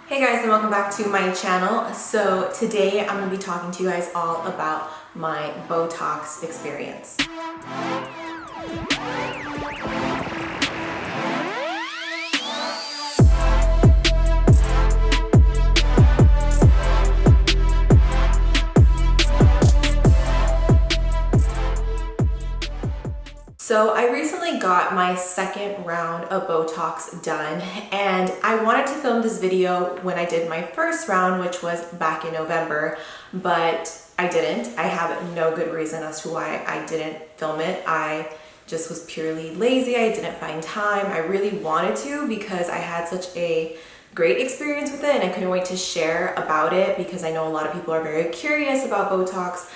Hey guys, and welcome back to my channel. So today I'm going to be talking to you guys all about my Botox experience. So I recently got my second round of Botox done, and I wanted to film this video when I did my first round, which was back in November, but I didn't. I have no good reason as to why I didn't film it. I just was purely lazy. I didn't find time. I really wanted to because I had such a great experience with it and I couldn't wait to share about it because I know a lot of people are very curious about Botox.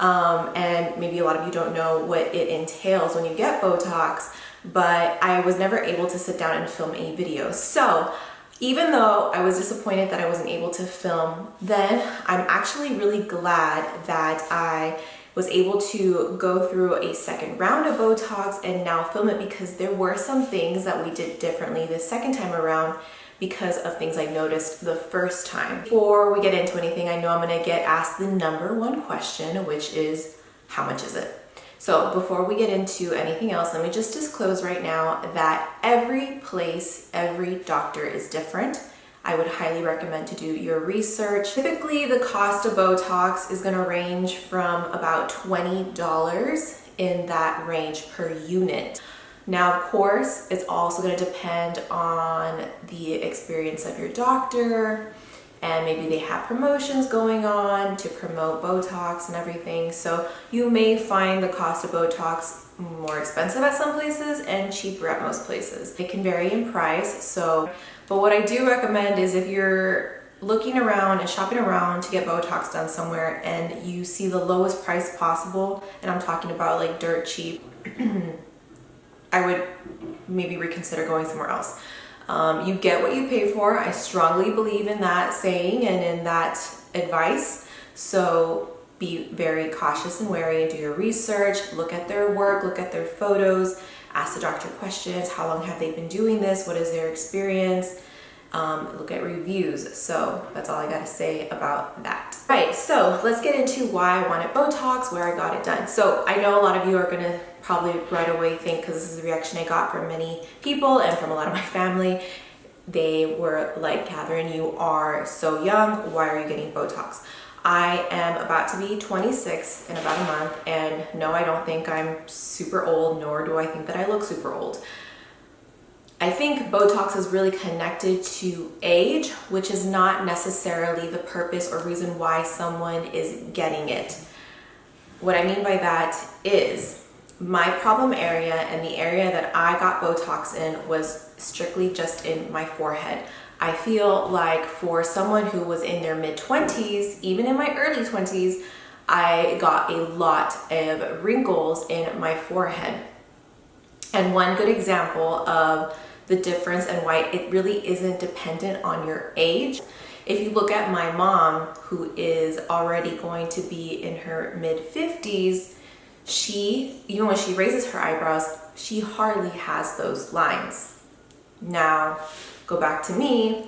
And maybe a lot of you don't know what it entails when you get Botox, but I was never able to sit down and film a video. So even though I was disappointed that I wasn't able to film then, I'm actually really glad that I was able to go through a second round of Botox and now film it because there were some things that we did differently the second time around because of things I noticed the first time. Before we get into anything, I know I'm gonna get asked the number one question, which is, how much is it? So before we get into anything else, let me just disclose right now that every place, every doctor is different. I would highly recommend to do your research. Typically, the cost of Botox is gonna range from about $20 in that range per unit. Now, of course, it's also going to depend on the experience of your doctor, and maybe they have promotions going on to promote Botox and everything. So you may find the cost of Botox more expensive at some places and cheaper at most places. It can vary in price. But what I do recommend is if you're looking around and shopping around to get Botox done somewhere and you see the lowest price possible, and I'm talking about like dirt cheap, I would maybe reconsider going somewhere else. You get what you pay for. I strongly believe in that saying and in that advice. So be very cautious and wary and do your research, look at their work, look at their photos, ask the doctor questions. How long have they been doing this? What is their experience? Look at reviews. So that's all I gotta say about that. Right, so let's get into why I wanted Botox, where I got it done. So I know a lot of you are gonna probably right away think, because this is the reaction I got from many people and from a lot of my family, they were like, Katherine, you are so young, why are you getting Botox? I am about to be 26 in about a month, and no, I don't think I'm super old, nor do I think that I look super old. I think Botox is really connected to age, which is not necessarily the purpose or reason why someone is getting it. What I mean by that is my problem area and the area that I got Botox in was strictly just in my forehead. I feel like for someone who was in their mid-20s, even in my early 20s, I got a lot of wrinkles in my forehead. And one good example of the difference and why it really isn't dependent on your age. If you look at my mom, who is already going to be in her mid-50s, even when she raises her eyebrows, she hardly has those lines. Now, go back to me,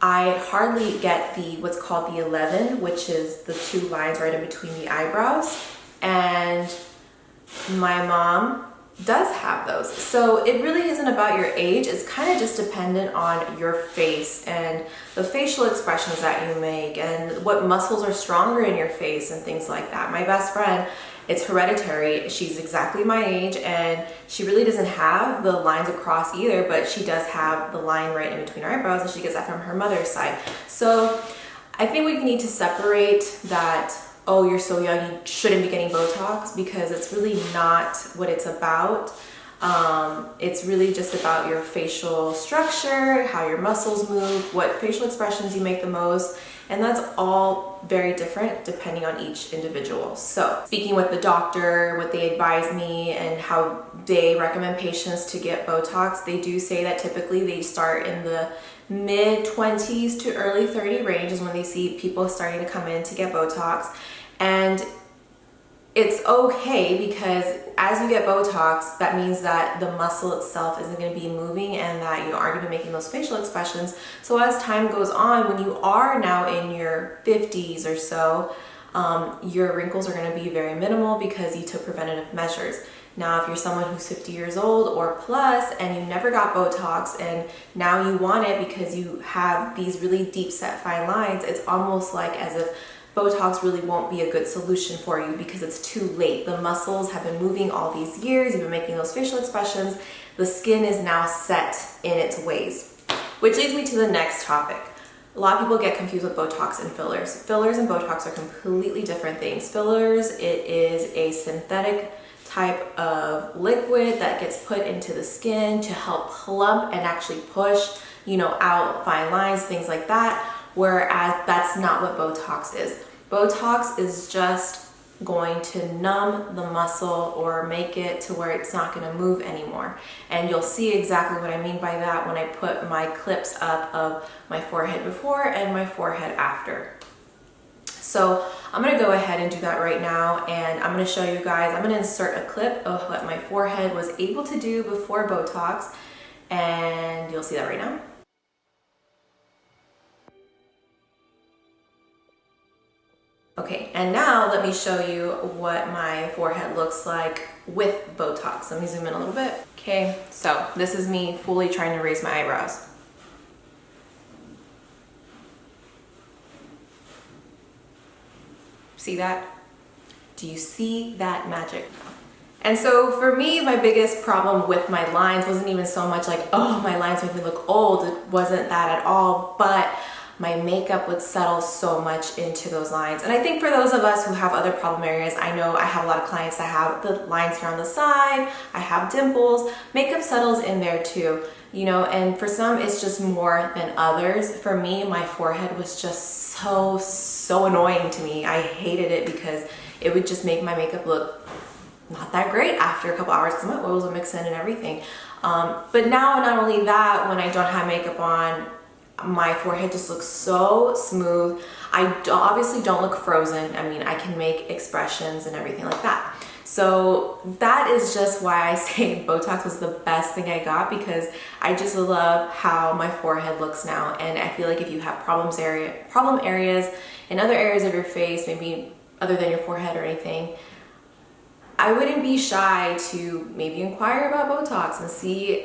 I hardly get what's called the 11, which is the two lines right in between the eyebrows, and my mom does have those. So it really isn't about your age. It's kind of just dependent on your face and the facial expressions that you make and what muscles are stronger in your face and things like that. My best friend, it's hereditary. She's exactly my age and she really doesn't have the lines across either, but she does have the line right in between her eyebrows, and she gets that from her mother's side. So I think we need to separate that, oh, you're so young, you shouldn't be getting Botox, because it's really not what it's about. It's really just about your facial structure, how your muscles move, what facial expressions you make the most, and that's all very different depending on each individual. So speaking with the doctor, what they advise me and how they recommend patients to get Botox, they do say that typically they start in the mid-20s to early 30 range is when they see people starting to come in to get Botox. And it's okay, because as you get Botox, that means that the muscle itself isn't going to be moving and that you aren't going to be making those facial expressions. So as time goes on, when you are now in your 50s or so, your wrinkles are going to be very minimal because you took preventative measures. Now, if you're someone who's 50 years old or plus and you never got Botox and now you want it because you have these really deep set fine lines, it's almost like as if Botox really won't be a good solution for you because it's too late. The muscles have been moving all these years, you've been making those facial expressions, the skin is now set in its ways. Which leads me to the next topic. A lot of people get confused with Botox and fillers. Fillers and Botox are completely different things. Fillers, it is a synthetic type of liquid that gets put into the skin to help plump and actually push, out fine lines, things like that. Whereas that's not what Botox is. Botox is just going to numb the muscle or make it to where it's not going to move anymore. And you'll see exactly what I mean by that when I put my clips up of my forehead before and my forehead after. So I'm going to go ahead and do that right now, and I'm going to show you guys, I'm going to insert a clip of what my forehead was able to do before Botox, and you'll see that right now. Okay, and now let me show you what my forehead looks like with Botox. Let me zoom in a little bit. Okay, so this is me fully trying to raise my eyebrows. See that? Do you see that magic? And so for me, my biggest problem with my lines wasn't even so much like, oh, my lines make me look old. It wasn't that at all, but my makeup would settle so much into those lines. And I think for those of us who have other problem areas, I know I have a lot of clients that have the lines here on the side, I have dimples, makeup settles in there too, and for some it's just more than others. For me, my forehead was just so annoying to me. I hated it because it would just make my makeup look not that great after a couple hours because my oils would mix in and everything. But now, not only that, when I don't have makeup on, my forehead just looks so smooth. I obviously don't look frozen. I mean, I can make expressions and everything like that. So that is just why I say Botox was the best thing I got, because I just love how my forehead looks now. And I feel like if you have problem areas in other areas of your face, maybe other than your forehead or anything, I wouldn't be shy to maybe inquire about Botox and see,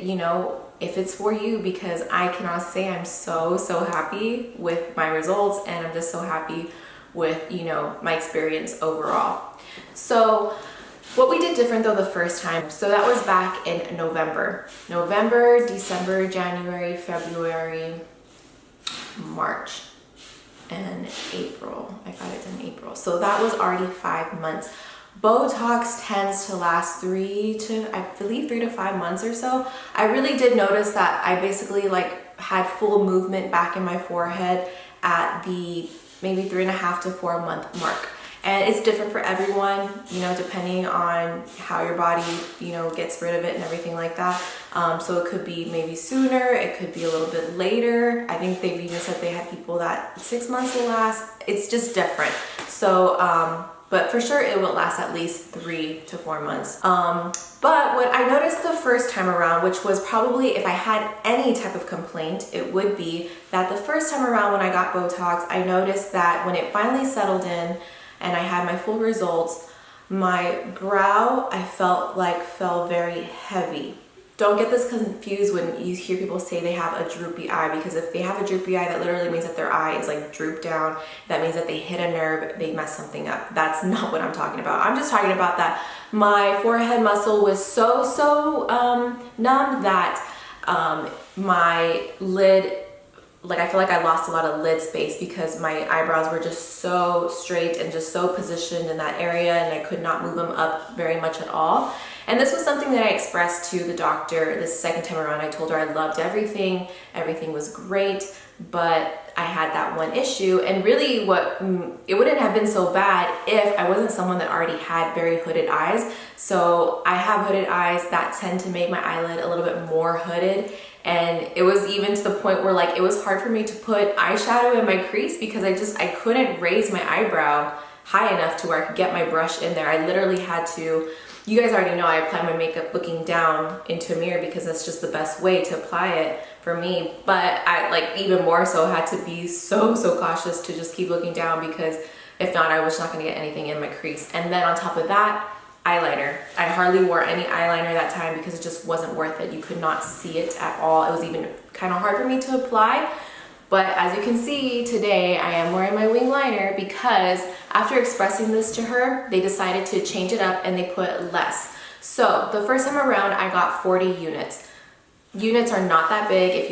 if it's for you, because I can honestly say I'm so happy with my results, and I'm just so happy with, my experience overall. So what we did different though the first time, so that was back in November, December, January, February, March, and April. I got it in April. So that was already 5 months. Botox tends to last 3 to 5 months or so. I really did notice that I basically had full movement back in my forehead at the maybe 3.5 to 4 month mark. And it's different for everyone, depending on how your body, gets rid of it and everything like that. So it could be maybe sooner, it could be a little bit later. I think they've even said they had people that 6 months will last. It's just different. So, but for sure it will last at least 3 to 4 months. But what I noticed the first time around, which was probably if I had any type of complaint, it would be that the first time around when I got Botox, I noticed that when it finally settled in and I had my full results, my brow, I felt like fell very heavy. Don't get this confused when you hear people say they have a droopy eye, because if they have a droopy eye, that literally means that their eye is drooped down. That means that they hit a nerve, they mess something up. That's not what I'm talking about. I'm just talking about that my forehead muscle was so numb that my lid, I feel like I lost a lot of lid space because my eyebrows were just so straight and just so positioned in that area, and I could not move them up very much at all. And this was something that I expressed to the doctor the second time around. I told her I loved everything was great, but I had that one issue. And really it wouldn't have been so bad if I wasn't someone that already had very hooded eyes. So I have hooded eyes that tend to make my eyelid a little bit more hooded. And it was even to the point where it was hard for me to put eyeshadow in my crease because I couldn't raise my eyebrow high enough to where I could get my brush in there. I literally had to, you guys already know I apply my makeup looking down into a mirror because that's just the best way to apply it for me. But I like even more so had to be so cautious to just keep looking down, because if not, I was not gonna get anything in my crease. And then on top of that, eyeliner. I hardly wore any eyeliner that time because it just wasn't worth it. You could not see it at all. It was even kind of hard for me to apply. But as you can see today, I am wearing my wing liner because after expressing this to her, they decided to change it up and they put less. So the first time around, I got 40 units. Units are not that big. If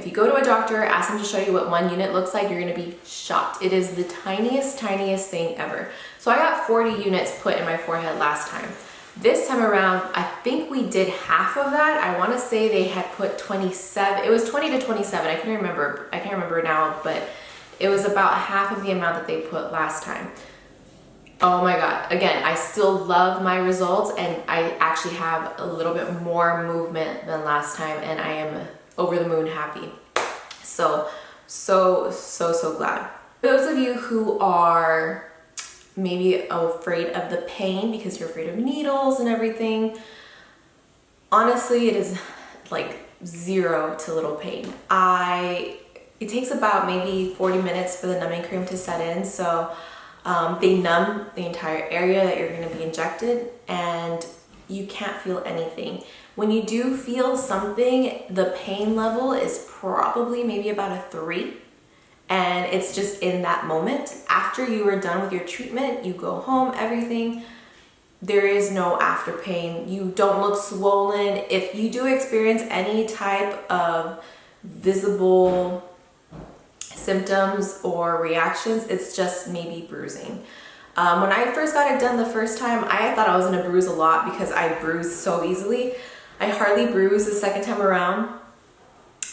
you go to a doctor, ask them to show you what 1 unit looks like, you're gonna be shocked. It is the tiniest thing ever. So I got 40 units put in my forehead last time. This time around, I think we did half of that. I wanna say they had put 27, it was 20 to 27, I can't remember now, but it was about half of the amount that they put last time. Oh my God, again, I still love my results, and I actually have a little bit more movement than last time, and I am over the moon happy. So glad. For those of you who are maybe afraid of the pain because you're afraid of needles and everything, honestly, it is like 0 to little pain. It takes about maybe 40 minutes for the numbing cream to set in. So they numb the entire area that you're going to be injected, and you can't feel anything. When you do feel something, the pain level is probably maybe about a 3. And it's just in that moment. After you are done with your treatment, you go home, everything, there is no after pain. You don't look swollen. If you do experience any type of visible symptoms or reactions, it's just maybe bruising. When I first got it done the first time, I thought I was gonna bruise a lot because I bruise so easily. I hardly bruise the second time around.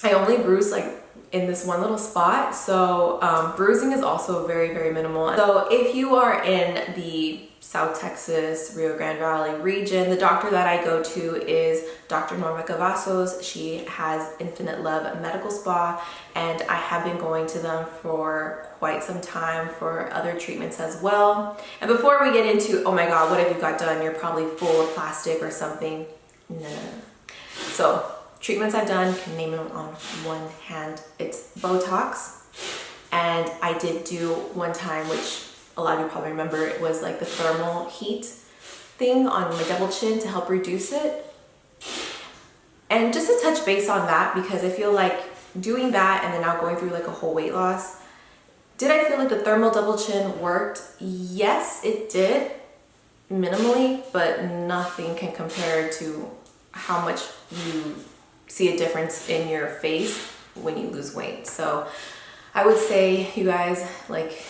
I only bruise like in this one little spot. So bruising is also very minimal. So if you are in the South Texas, Rio Grande Valley region, the doctor that I go to is Dr. Norma Cavasoz. She has Infinite Love Medical Spa, and I have been going to them for quite some time for other treatments as well. And before we get into, oh my God, what have you got done? You're probably full of plastic or something. No. So treatments I've done, can name them on one hand. It's Botox, and I did do one time, which a lot of you probably remember, it was like the thermal heat thing on my double chin to help reduce it. And just to touch base on that, because I feel like doing that and then now going through like a whole weight loss, did I feel like the thermal double chin worked? Yes, it did, minimally, but nothing can compare to how much you see a difference in your face when you lose weight. So I would say, you guys, like,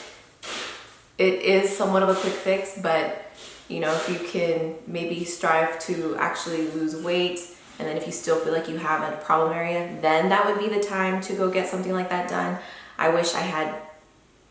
it is somewhat of a quick fix, but you know, if you can maybe strive to actually lose weight, and then if you still feel like you have a problem area, then that would be the time to go get something like that done. I wish I had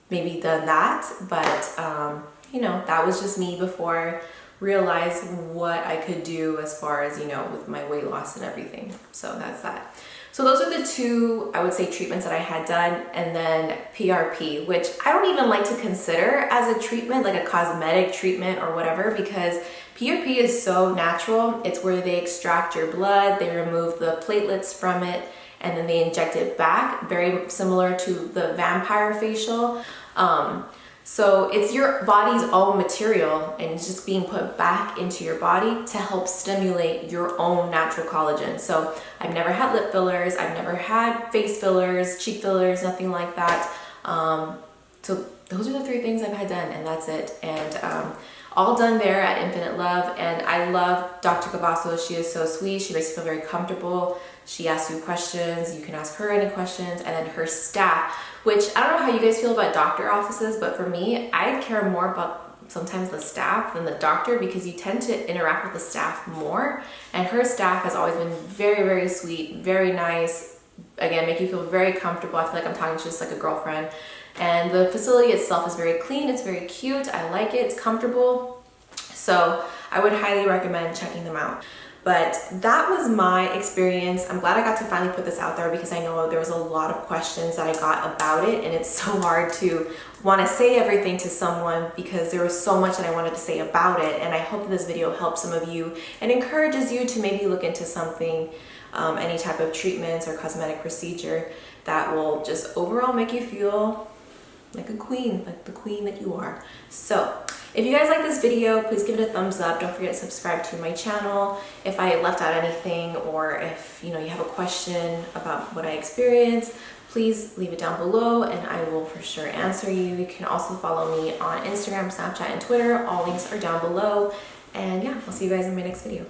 maybe done that, but you know, that was just me before I realized what I could do as far as, you know, with my weight loss and everything. So that's that. So those are the two, I would say, treatments that I had done. And then PRP, which I don't even like to consider as a treatment, like a cosmetic treatment or whatever, because PRP is so natural. It's where they extract your blood, they remove the platelets from it, and then they inject it back, very similar to the vampire facial. So it's your body's own material, and it's just being put back into your body to help stimulate your own natural collagen. So I've never had lip fillers, I've never had face fillers, cheek fillers, nothing like that. So those are the 3 things I've had done, and that's it. And all done there at Infinite Love. And I love Dr. Cavasoz. She is so sweet. She makes you feel very comfortable. She asks you questions. You can ask her any questions. And then her staff, which I don't know how you guys feel about doctor offices, but for me, I care more about sometimes the staff than the doctor, because you tend to interact with the staff more. And her staff has always been very sweet, very nice. Again, make you feel very comfortable. I feel like I'm talking to just like a girlfriend. And the facility itself is very clean. It's very cute. I like it. It's comfortable. So I would highly recommend checking them out. But that was my experience. I'm glad I got to finally put this out there because I know there was a lot of questions that I got about it, and it's so hard to want to say everything to someone because there was so much that I wanted to say about it. And I hope that this video helps some of you and encourages you to maybe look into something, any type of treatments or cosmetic procedure that will just overall make you feel like a queen, like the queen that you are. So if you guys like this video, please give it a thumbs up. Don't forget to subscribe to my channel. If I left out anything, or if you have a question about what I experienced, please leave it down below and I will for sure answer you. You can also follow me on Instagram, Snapchat, and Twitter. All links are down below. And yeah, I'll see you guys in my next video.